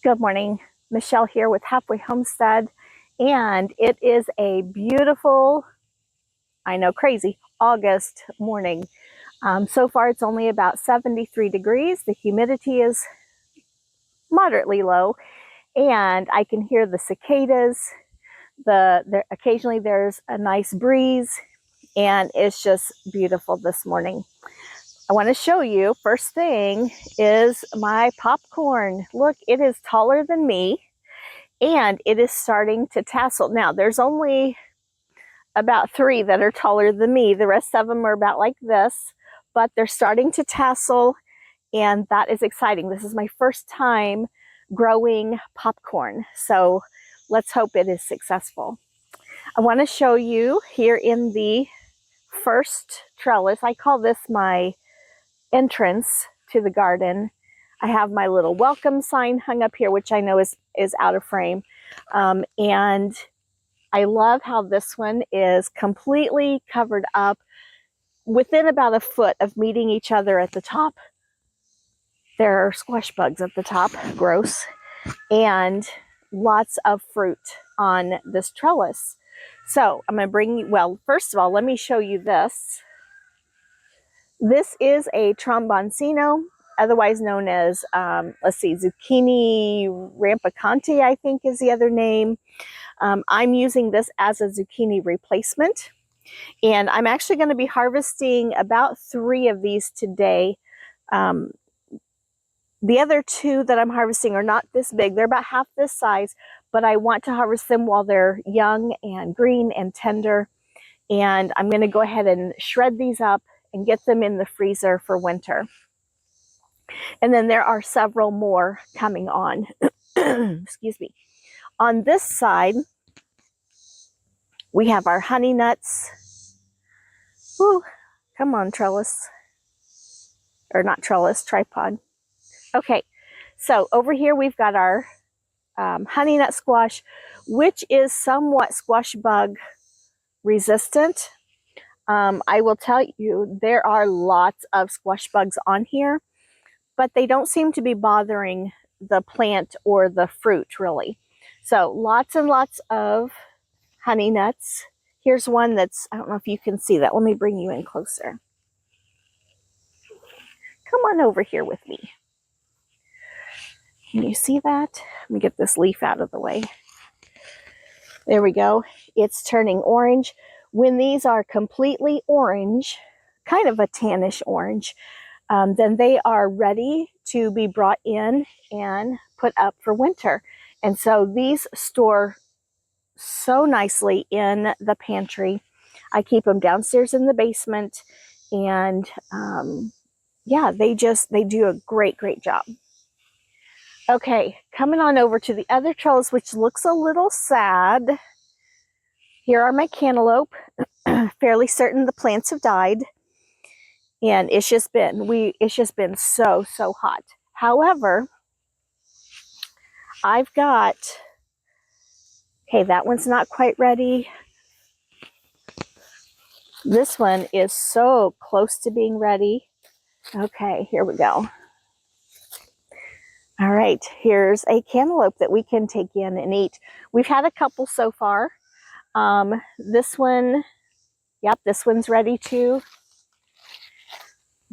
Good morning. Michelle here with Halfway Homestead, and it is a beautiful, I know, crazy August morning. So far it's only about 73 degrees. The humidity is moderately low, and I can hear the cicadas. Occasionally there's a nice breeze, and it's just beautiful this morning. I want to show you, first thing is my popcorn. Look, it is taller than me. And it is starting to tassel. Now, there's only about 3 that are taller than me. The rest of them are about like this, but they're starting to tassel, and that is exciting. This is my first time growing popcorn, so let's hope it is successful. I want to show you here in the first trellis. I call this my entrance to the garden. I have my little welcome sign hung up here, which I know is out of frame. And I love how this one is completely covered up within about a foot of meeting each other at the top. There are squash bugs at the top, gross, and lots of fruit on this trellis. So I'm going to bring you, well, first of all, let me show you this. This is a tromboncino, otherwise known as, zucchini rampicante, I think is the other name. I'm using this as a zucchini replacement, and I'm actually going to be harvesting about 3 of these today. The other 2 that I'm harvesting are not this big. They're about half this size, but I want to harvest them while they're young and green and tender. And I'm going to go ahead and shred these up and get them in the freezer for winter. And then there are several more coming on. Excuse me. On this side, we have our honey nuts. Ooh, come on, trellis. Or not trellis, tripod. Okay, so over here we've got our honey nut squash, which is somewhat squash bug resistant. I will tell you, there are lots of squash bugs on here, but they don't seem to be bothering the plant or the fruit, really. So lots and lots of honey nuts. Here's one that's, I don't know if you can see that. Let me bring you in closer. Come on over here with me. Can you see that? Let me get this leaf out of the way. There we go. It's turning orange. When these are completely orange, kind of a tannish orange, then they are ready to be brought in and put up for winter. And so these store so nicely in the pantry. I keep them downstairs in the basement, and yeah, they do a great job. Okay, coming on over to the other trellis, which looks a little sad. Here are my cantaloupe. Fairly certain the plants have died, and it's just been so hot. However, I've got, okay, that one's not quite ready. This one is so close to being ready. Okay, here we go. All right, here's a cantaloupe that we can take in and eat. We've had a couple so far. This one, yep, this one's ready too.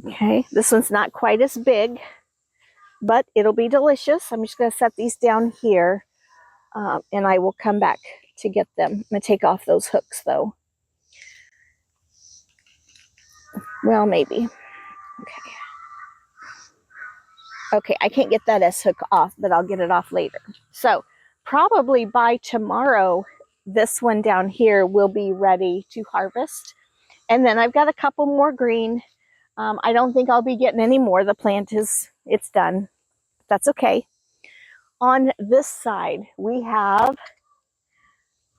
Okay, this one's not quite as big, but it'll be delicious. I'm just going to set these down here, and I will come back to get them. I'm going to take off those hooks, though. Well, maybe. Okay. Okay, I can't get that S-hook off, but I'll get it off later. So probably by tomorrow, this one down here will be ready to harvest. And then I've got a couple more green. I don't think I'll be getting any more. The plant it's done. That's okay. On this side, we have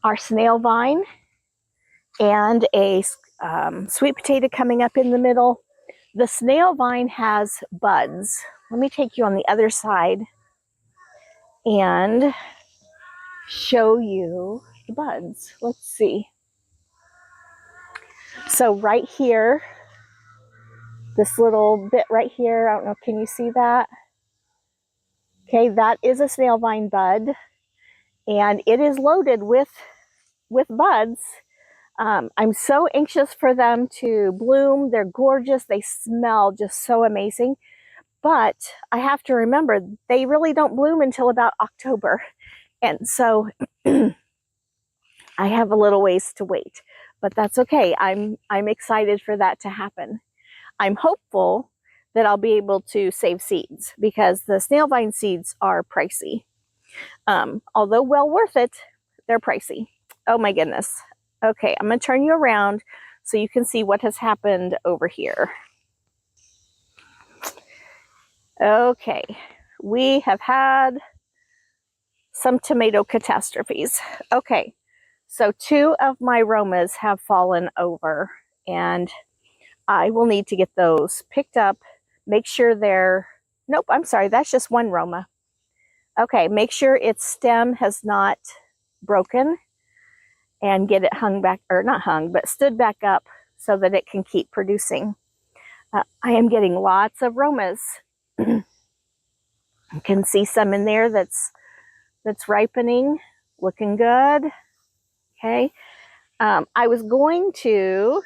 our snail vine and a sweet potato coming up in the middle. The snail vine has buds. Let me take you on the other side and show you the buds. Let's see. So right here, this little bit right here, I don't know, can you see that? Okay, that is a snail vine bud, and it is loaded with buds. I'm so anxious for them to bloom. They're gorgeous. They smell just so amazing. But I have to remember, they really don't bloom until about October. And so I have a little ways to wait. But that's okay. I'm excited for that to happen. I'm hopeful that I'll be able to save seeds because the snail vine seeds are pricey. Although well worth it, they're pricey. Oh my goodness. Okay, I'm going to turn you around so you can see what has happened over here. Okay, we have had some tomato catastrophes. Okay, so 2 of my Romas have fallen over, and I will need to get those picked up. Make sure they're, nope, I'm sorry, that's just 1 Roma. Okay, make sure its stem has not broken and get it hung back, or not hung, but stood back up so that it can keep producing. I am getting lots of Romas. You can see some in there that's ripening, looking good. Okay, I was going to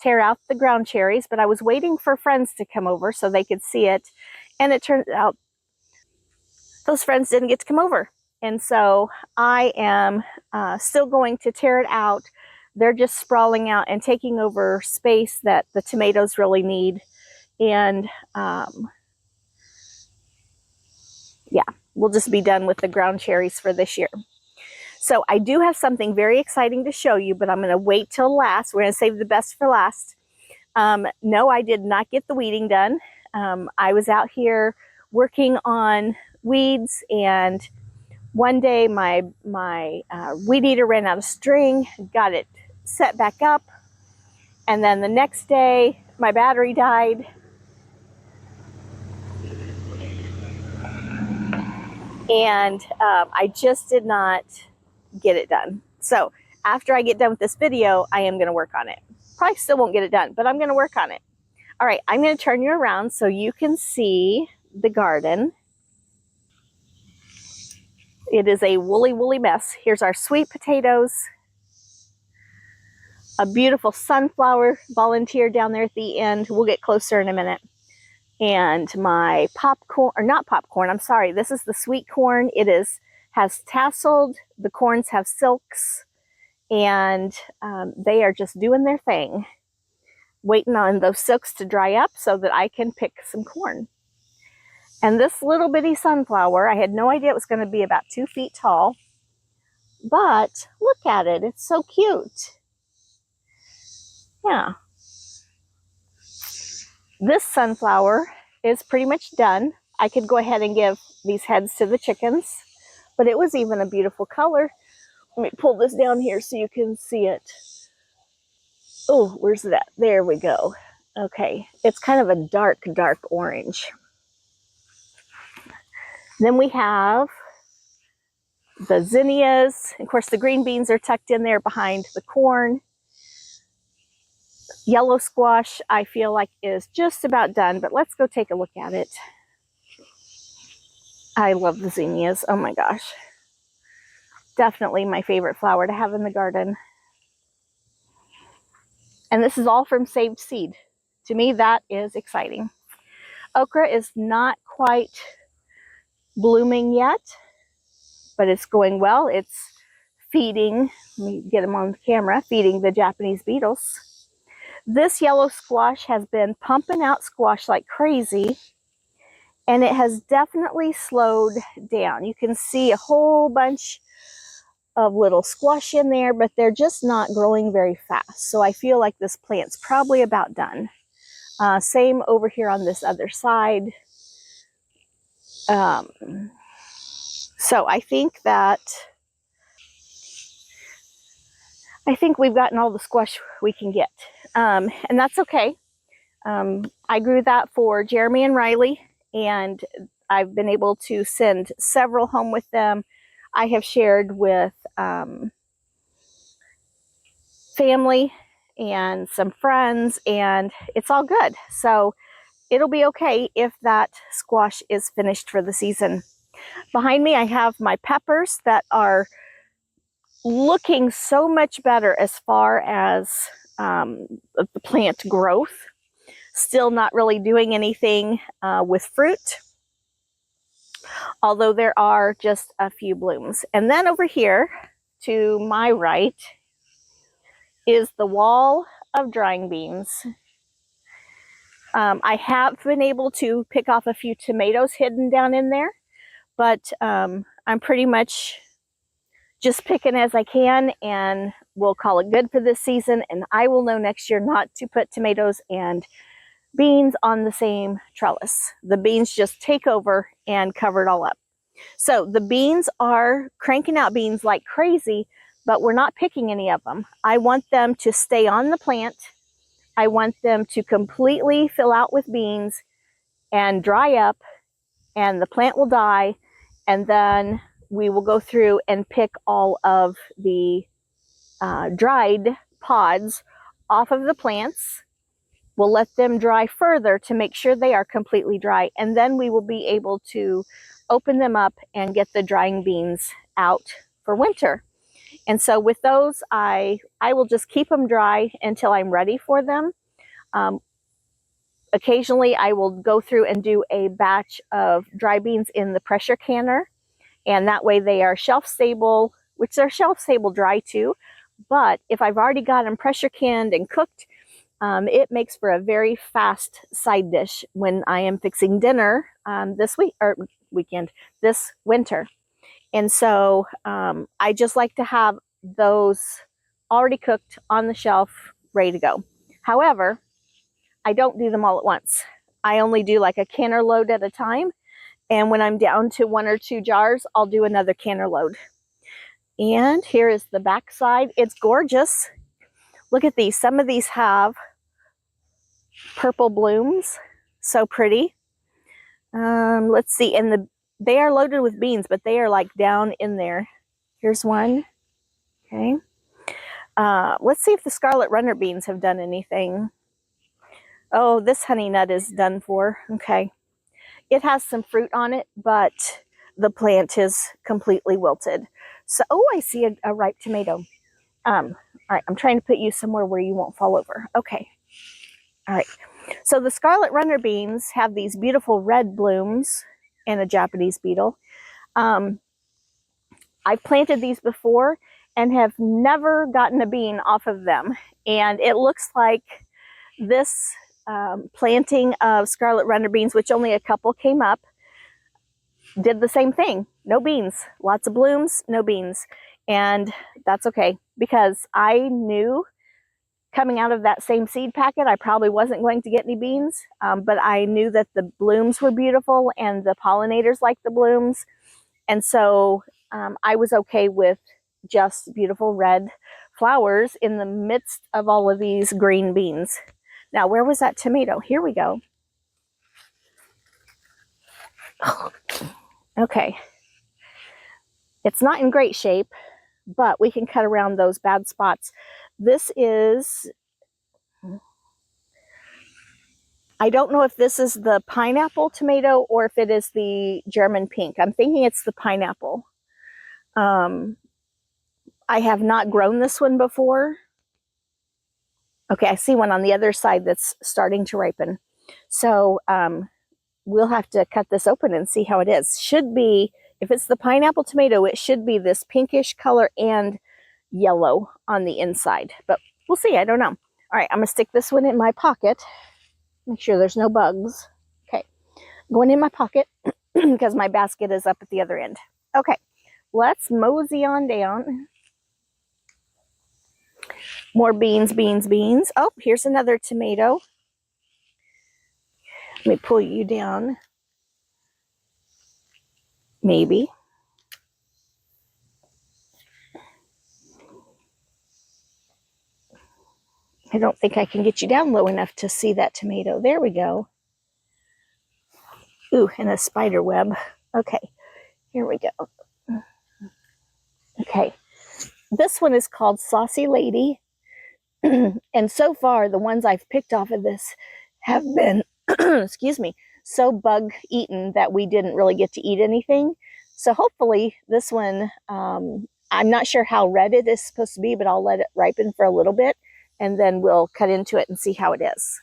tear out the ground cherries, but I was waiting for friends to come over so they could see it, and it turned out those friends didn't get to come over, and so I am still going to tear it out. They're just sprawling out and taking over space that the tomatoes really need, and yeah, we'll just be done with the ground cherries for this year. So I do have something very exciting to show you, but I'm going to wait till last. We're going to save the best for last. No, I did not get the weeding done. I was out here working on weeds, and one day my weed eater ran out of string, got it set back up, and then the next day my battery died. And I just did not get it done. So after I get done with this video, I am going to work on it. Probably still won't get it done, but I'm going to work on it. All right, I'm going to turn you around so you can see the garden. It is a woolly mess. Here's our sweet potatoes, a beautiful sunflower volunteer down there at the end. We'll get closer in a minute. And my popcorn, or not popcorn, I'm sorry, this is the sweet corn. It has tasseled, the corns have silks, and they are just doing their thing, waiting on those silks to dry up so that I can pick some corn. And this little bitty sunflower, I had no idea it was going to be about 2 feet tall, but look at it, it's so cute. Yeah. This sunflower is pretty much done. I could go ahead and give these heads to the chickens, but it was even a beautiful color. Let me pull this down here so you can see it. Oh, where's that? There we go. Okay, it's kind of a dark orange. Then we have the zinnias. Of course, the green beans are tucked in there behind the corn. Yellow squash, I feel like, is just about done, but let's go take a look at it. I love the zinnias. Oh my gosh. Definitely my favorite flower to have in the garden. And this is all from saved seed. To me, that is exciting. Okra is not quite blooming yet, but it's going well. It's feeding, let me get them on camera, feeding the Japanese beetles. This yellow squash has been pumping out squash like crazy, and it has definitely slowed down. You can see a whole bunch of little squash in there, but they're just not growing very fast. So I feel like this plant's probably about done. Same over here on this other side. So I think we've gotten all the squash we can get. And that's okay. I grew that for Jeremy and Riley, and I've been able to send several home with them. I have shared with family and some friends, and it's all good. So it'll be okay if that squash is finished for the season. Behind me, I have my peppers that are looking so much better as far as the plant growth. Still not really doing anything with fruit, although there are just a few blooms. And then over here to my right is the wall of drying beans. I have been able to pick off a few tomatoes hidden down in there, but I'm pretty much just picking as I can, and we'll call it good for this season. And I will know next year not to put tomatoes and beans on the same trellis. The beans just take over and cover it all up. So the beans are cranking out beans like crazy, but we're not picking any of them. I want them to stay on the plant. I want them to completely fill out with beans and dry up, and the plant will die, and then we will go through and pick all of the dried pods off of the plants. We'll let them dry further to make sure they are completely dry, and then we will be able to open them up and get the drying beans out for winter. And so with those, I will just keep them dry until I'm ready for them. Occasionally, I will go through and do a batch of dry beans in the pressure canner, and that way they are shelf stable, which they're shelf stable dry too. But if I've already got them pressure canned and cooked, it makes for a very fast side dish when I am fixing dinner this winter. And so I just like to have those already cooked on the shelf, ready to go. However, I don't do them all at once. I only do like a canner load at a time. And when I'm down to 1 or 2 jars, I'll do another canner load. And here is the back side. It's gorgeous. Look at these. Some of these have purple blooms. So pretty. Let's see. And they are loaded with beans, but they are like down in there. Here's one. Okay. Let's see if the scarlet runner beans have done anything. Oh, this honey nut is done for. Okay. It has some fruit on it, but the plant is completely wilted. So, oh, I see a ripe tomato. All right, I'm trying to put you somewhere where you won't fall over. Okay. All right. So the scarlet runner beans have these beautiful red blooms and a Japanese beetle. I've planted these before and have never gotten a bean off of them. And it looks like this planting of scarlet runner beans, which only a couple came up, did the same thing. No beans, lots of blooms, no beans. And that's okay, because I knew coming out of that same seed packet, I probably wasn't going to get any beans, but I knew that the blooms were beautiful and the pollinators liked the blooms. And so I was okay with just beautiful red flowers in the midst of all of these green beans. Now, where was that tomato? Here we go. Okay. It's not in great shape, but we can cut around those bad spots. This is, I don't know if this is the pineapple tomato or if it is the German pink. I'm thinking it's the pineapple. I have not grown this one before. Okay, I see one on the other side that's starting to ripen. So we'll have to cut this open and see how it is. Should be, if it's the pineapple tomato, it should be this pinkish color and yellow on the inside. But we'll see, I don't know. All right, I'm gonna stick this one in my pocket. Make sure there's no bugs. Okay, going in my pocket because my basket is up at the other end. Okay, let's mosey on down. More beans, beans, beans. Oh, here's another tomato. Let me pull you down. Maybe. I don't think I can get you down low enough to see that tomato. There we go. Ooh, and a spider web. Okay, here we go. Okay, this one is called Saucy Lady. And so far, the ones I've picked off of this have been, excuse me, so bug eaten that we didn't really get to eat anything. So hopefully this one, I'm not sure how red it is supposed to be, but I'll let it ripen for a little bit and then we'll cut into it and see how it is.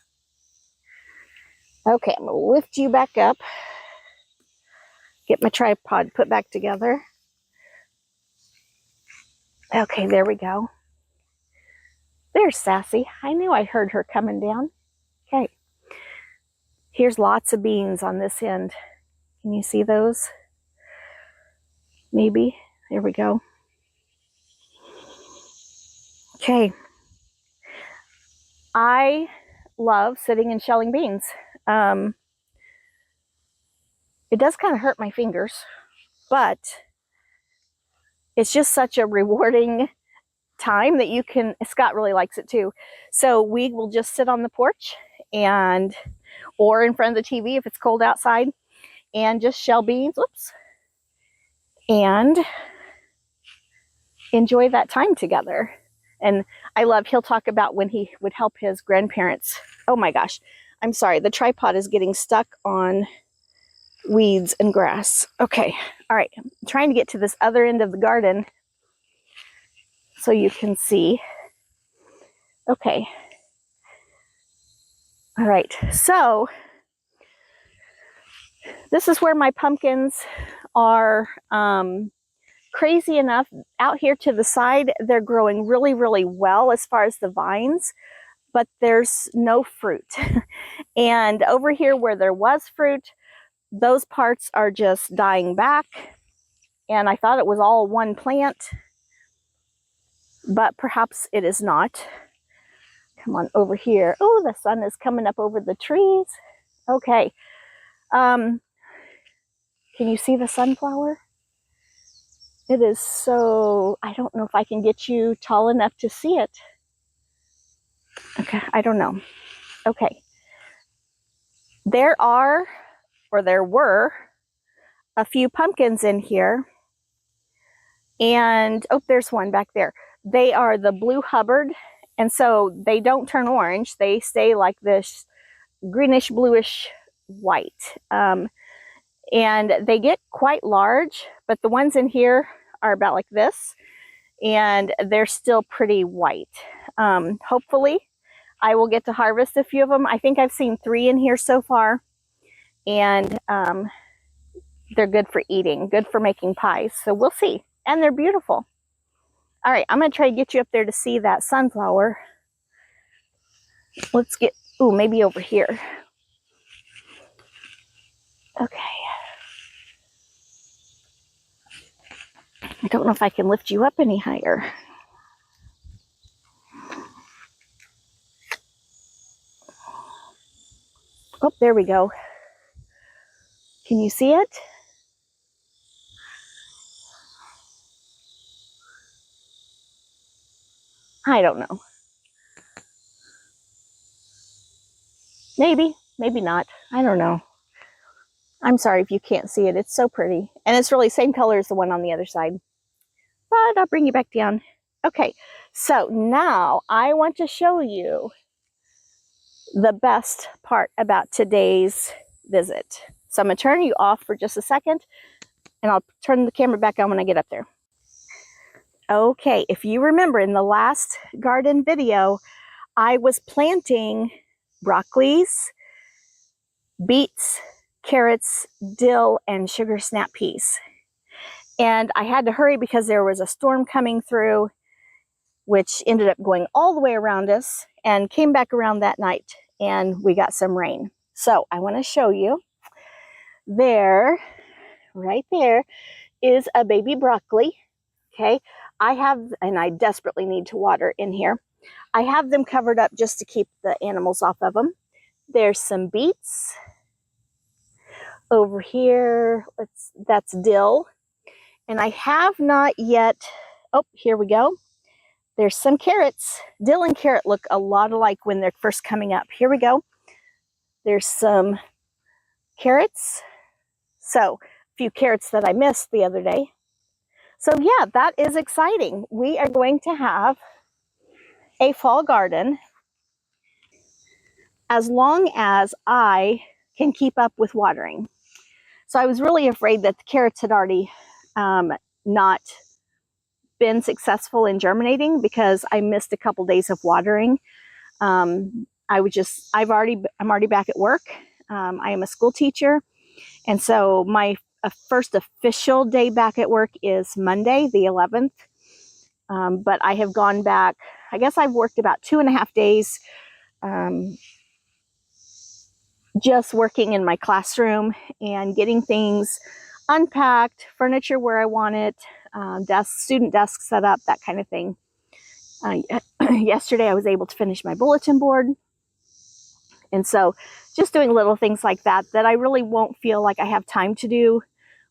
Okay, I'm gonna lift you back up, get my tripod put back together. Okay, there we go. There's Sassy. I knew I heard her coming down. Okay, here's lots of beans on this end. Can you see those? Maybe. There we go. Okay. I love sitting and shelling beans. It does kind of hurt my fingers, but it's just such a rewarding time that you can, Scott really likes it too. So we will just sit on the porch and, or in front of the TV if it's cold outside, and just shell beans, whoops, and enjoy that time together. And I love, he'll talk about when he would help his grandparents. Oh my gosh, I'm sorry, the tripod is getting stuck on weeds and grass. Okay, all right, I'm trying to get to this other end of the garden so you can see. Okay. All right, so this is where my pumpkins are. Crazy enough, out here to the side, they're growing really, really well as far as the vines, but there's no fruit. And over here where there was fruit, those parts are just dying back. And I thought it was all one plant, but perhaps it is not. Come on over here. Oh, the sun is coming up over the trees. Okay. Can you see the sunflower? It is so, I don't know if I can get you tall enough to see it. Okay, I don't know. Okay. There were a few pumpkins in here. And, oh, there's one back there. They are the Blue Hubbard. And so they don't turn orange. They stay like this greenish, bluish white. And they get quite large, but the ones in here are about like this. And they're still pretty white. Hopefully, I will get to harvest a few of them. I think I've seen 3 in here so far. And they're good for eating, good for making pies. So we'll see. And they're beautiful. All right, I'm going to try to get you up there to see that sunflower. Let's get, ooh, maybe over here. Okay. I don't know if I can lift you up any higher. Oh, there we go. Can you see it? I don't know. Maybe, maybe not. I don't know. I'm sorry if you can't see it. It's so pretty. And it's really the same color as the one on the other side. But I'll bring you back down. Okay, so now I want to show you the best part about today's visit. So I'm going to turn you off for just a second, and I'll turn the camera back on when I get up there. Okay, if you remember in the last garden video, I was planting broccolis, beets, carrots, dill, and sugar snap peas. And I had to hurry because there was a storm coming through, which ended up going all the way around us and came back around that night, and we got some rain. So I want to show you. There, right there, is a baby broccoli. Okay, I have, and I desperately need to water in here. I have them covered up just to keep the animals off of them. There's some beets. Over here, that's dill. And I have not yet, oh, here we go. There's some carrots. Dill and carrot look a lot alike when they're first coming up. Here we go. There's some carrots. So, a few carrots that I missed the other day. So yeah, that is exciting. We are going to have a fall garden as long as I can keep up with watering. So I was really afraid that the carrots had already not been successful in germinating because I missed a couple days of watering. I'm already back at work. I am a school teacher, and so my first official day back at work is Monday, the 11th. But I have gone back, I guess I've worked about 2.5 days just working in my classroom and getting things unpacked, furniture where I want it, student desks set up, that kind of thing. Yesterday I was able to finish my bulletin board. And so just doing little things like that I really won't feel like I have time to do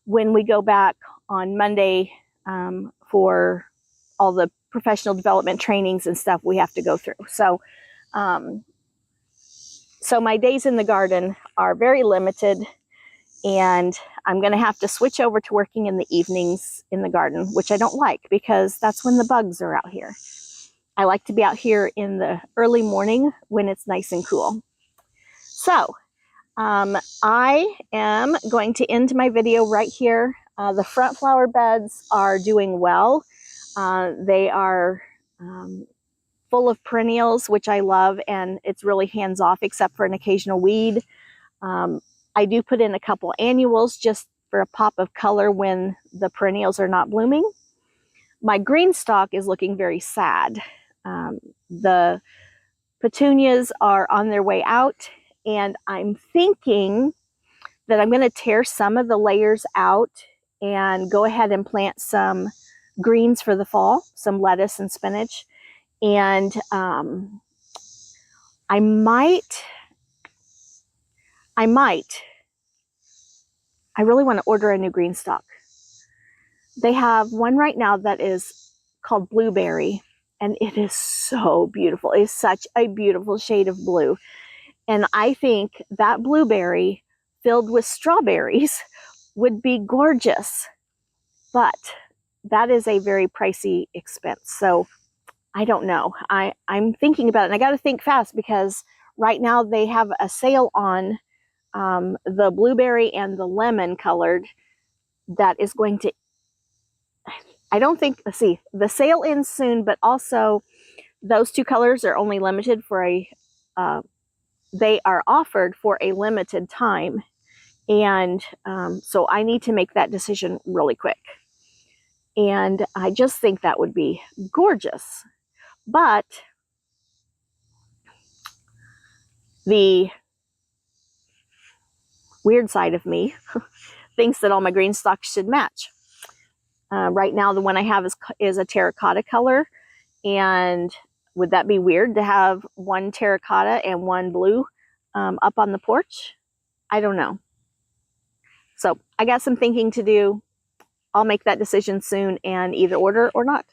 when we go back on Monday for all the professional development trainings and stuff we have to go through. So my days in the garden are very limited, and I'm going to have to switch over to working in the evenings in the garden, which I don't like because that's when the bugs are out here. I like to be out here in the early morning when it's nice and cool. So I am going to end my video right here. The front flower beds are doing well. They are full of perennials, which I love, and it's really hands-off except for an occasional weed. I do put in a couple annuals just for a pop of color when the perennials are not blooming. My green stalk is looking very sad. The petunias are on their way out, and I'm thinking that I'm going to tear some of the layers out and go ahead and plant some greens for the fall, some lettuce and spinach. And I really want to order a new green stalk. They have one right now that is called blueberry, and it is so beautiful. It is such a beautiful shade of blue. And I think that blueberry filled with strawberries would be gorgeous, but that is a very pricey expense. So I don't know. I'm thinking about it, and I got to think fast because right now they have a sale on the blueberry and the lemon colored that is going to, I don't think, let's see, the sale ends soon, but also those two colors are only limited for they are offered for a limited time. And so I need to make that decision really quick. And I just think that would be gorgeous. But the weird side of me thinks that all my green stalks should match. Right now, the one I have is a terracotta color. And would that be weird to have one terracotta and one blue up on the porch? I don't know. So I got some thinking to do. I'll make that decision soon and either order or not.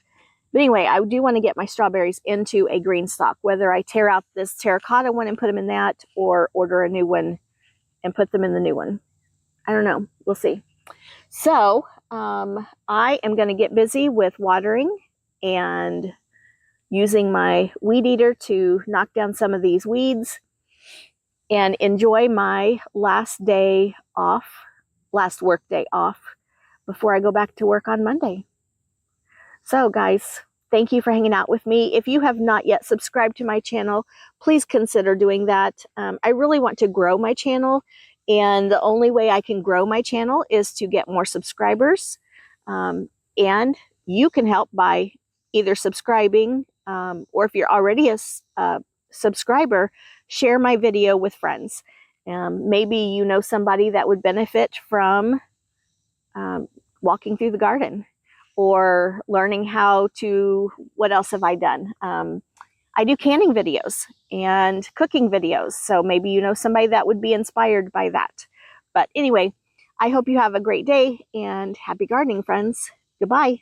But anyway, I do want to get my strawberries into a green stalk, whether I tear out this terracotta one and put them in that or order a new one and put them in the new one. I don't know. We'll see. So I am going to get busy with watering and using my weed eater to knock down some of these weeds and enjoy my last work day off before I go back to work on Monday. So guys, thank you for hanging out with me. If you have not yet subscribed to my channel, please consider doing that. I really want to grow my channel, and the only way I can grow my channel is to get more subscribers. And you can help by either subscribing, or if you're already a subscriber, share my video with friends. Maybe you know somebody that would benefit from walking through the garden or learning how to, what else have I done? I do canning videos and cooking videos. So maybe you know somebody that would be inspired by that. But anyway, I hope you have a great day and happy gardening, friends. Goodbye.